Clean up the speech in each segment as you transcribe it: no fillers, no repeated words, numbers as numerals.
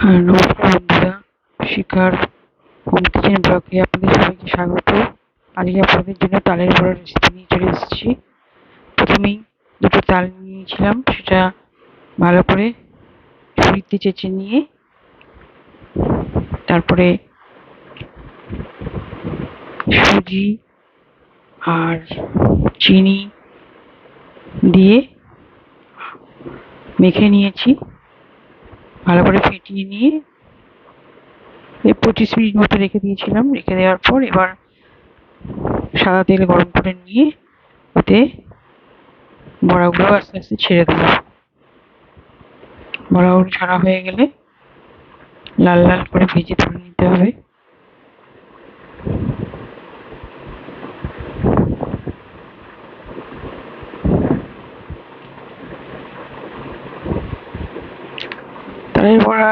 নমস্কার বন্ধুরা, শিখার হোম কিচেন ব্লগে আপনাদের সবাইকে স্বাগত। আজকে আপনাদের জন্য তালের বড়া রেসিপি নিয়ে চলে এসেছি। প্রথমেই দুটো তাল নিয়েছিলাম, সেটা ভালো করে ছুরিতে চেঁচে নিয়ে তারপরে সুজি আর চিনি দিয়ে মেখে নিয়েছি। ভালো করে ফেটিয়ে নিয়ে 25 মিনিট মতো রেখে দিয়েছিলাম। রেখে দেওয়ার পর এবার সাদা তেল গরম করে নিয়ে ওতে বড়াগুলো আস্তে আস্তে ছেড়ে দেবো। বড়াগুলো ছাড়া হয়ে গেলে লাল লাল করে ভেজে তুলে নিতে হবে। তালের বড়া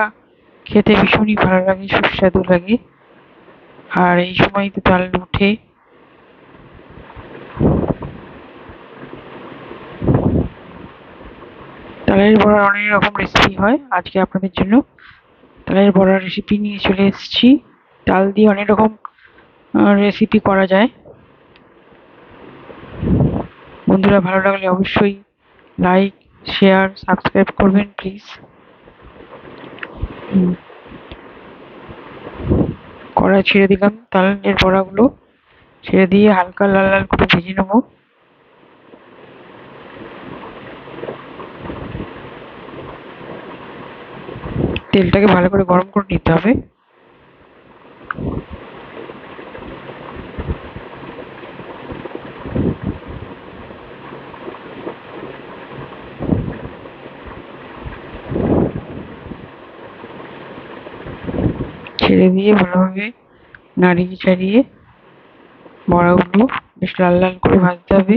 খেতে ভীষণই ভালো লাগে, সুস্বাদু লাগে। আর এই সময় তো তাল উঠে। তালের বড়ার অনেক রকম রেসিপি হয়। আজকে আপনাদের জন্য তালের বড়ার রেসিপি নিয়ে চলে এসেছি। তাল দিয়ে অনেক রকম রেসিপি করা যায়। বন্ধুরা, ভালো লাগলে অবশ্যই লাইক, শেয়ার, সাবস্ক্রাইব করবেন প্লিজ। কড়াই ছেড়ে দিলাম, তালের বড়াগুলো ছেড়ে দিয়ে হালকা লাল লাল করে ভেজে নেবো। তেলটাকে ভালো করে গরম করে নিতে হবে। ছেড়ে দিয়ে ভালোভাবে নাড়িয়ে চাড়িয়ে বড়াগুলো বেশ লাল লাল করে ভাজতে হবে।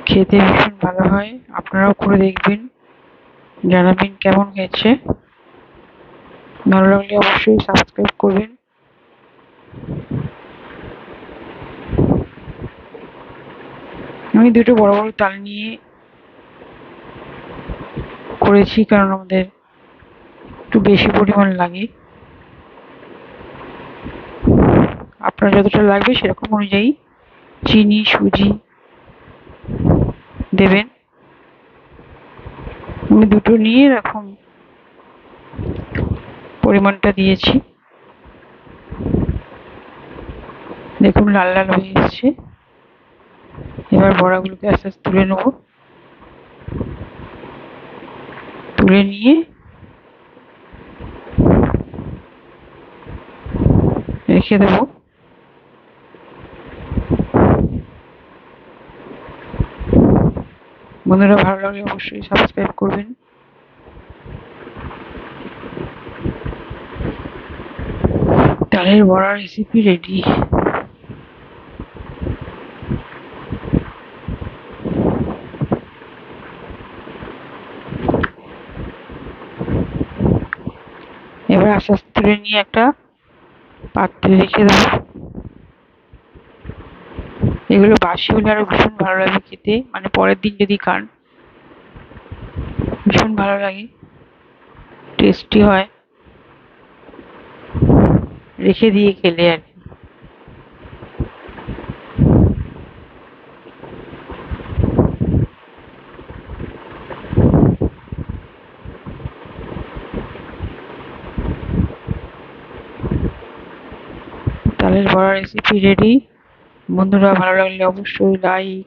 খেতে ভীষণ ভালো হয়, আপনারাও করে দেখবেন, জানাবেন কেমন হয়েছে। ভালো লাগলে অবশ্যই সাবস্ক্রাইব করবেন। আমি দুটো বড় বড় তাল নিয়ে করেছি, কারণ আমাদের একটু বেশি পরিমাণ লাগে। আপনার যতটা লাগবে সেরকম অনুযায়ী চিনি, সুজি দেবেন। আমি দুটো নিয়ে এরকম পরিমাণটা দিয়েছি। দেখুন লাল লাল হয়ে এসছে। এবার বড়াগুলোকে আস্তে আস্তে তুলে নেব। তুলে নিয়ে রেখে দেবো। বন্ধুরা, ভালো লাগলে অবশ্যই সাবস্ক্রাইব করবেন। তালের বড়া রেসিপি রেডি। এবার আস্তে আস্তে তুলে নিয়ে একটা পাত্রে রেখে দেবো। এগুলো বাসি হলে আরো ভীষণ ভালো লাগে খেতে, মানে পরের দিন যদি খান ভীষণ ভালো লাগে, টেস্টি হয় রেখে দিয়ে খেলে আর কি। তালের বড়া রেসিপি রেডি। বন্ধুরা, ভালো লাগলে অবশ্যই লাইক,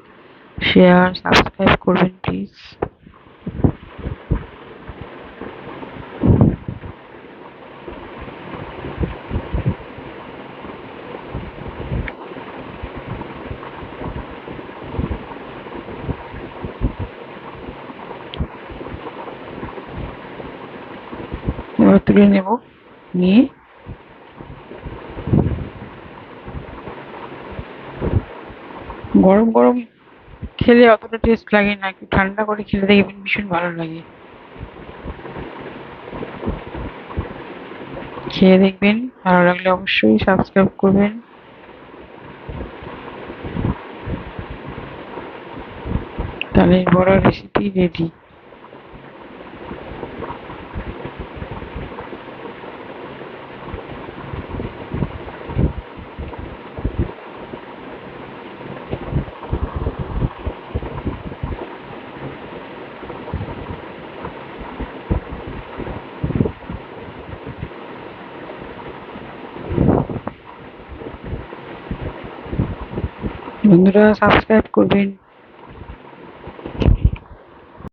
শেয়ার, সাবস্ক্রাইব করবেন প্লিজ। এবার তুলে নেব, নিয়ে গরম গরম খেলে অতটা টেস্ট লাগে না, একটু ঠান্ডা করে খেলে দেখবেন ভীষণ ভালো লাগে। খেয়ে দেখবেন, ভালো লাগলে অবশ্যই সাবস্ক্রাইব করবেন। তালের বড়া রেসিপি রেডি। বন্ধুরা সাবস্ক্রাইব করবেন।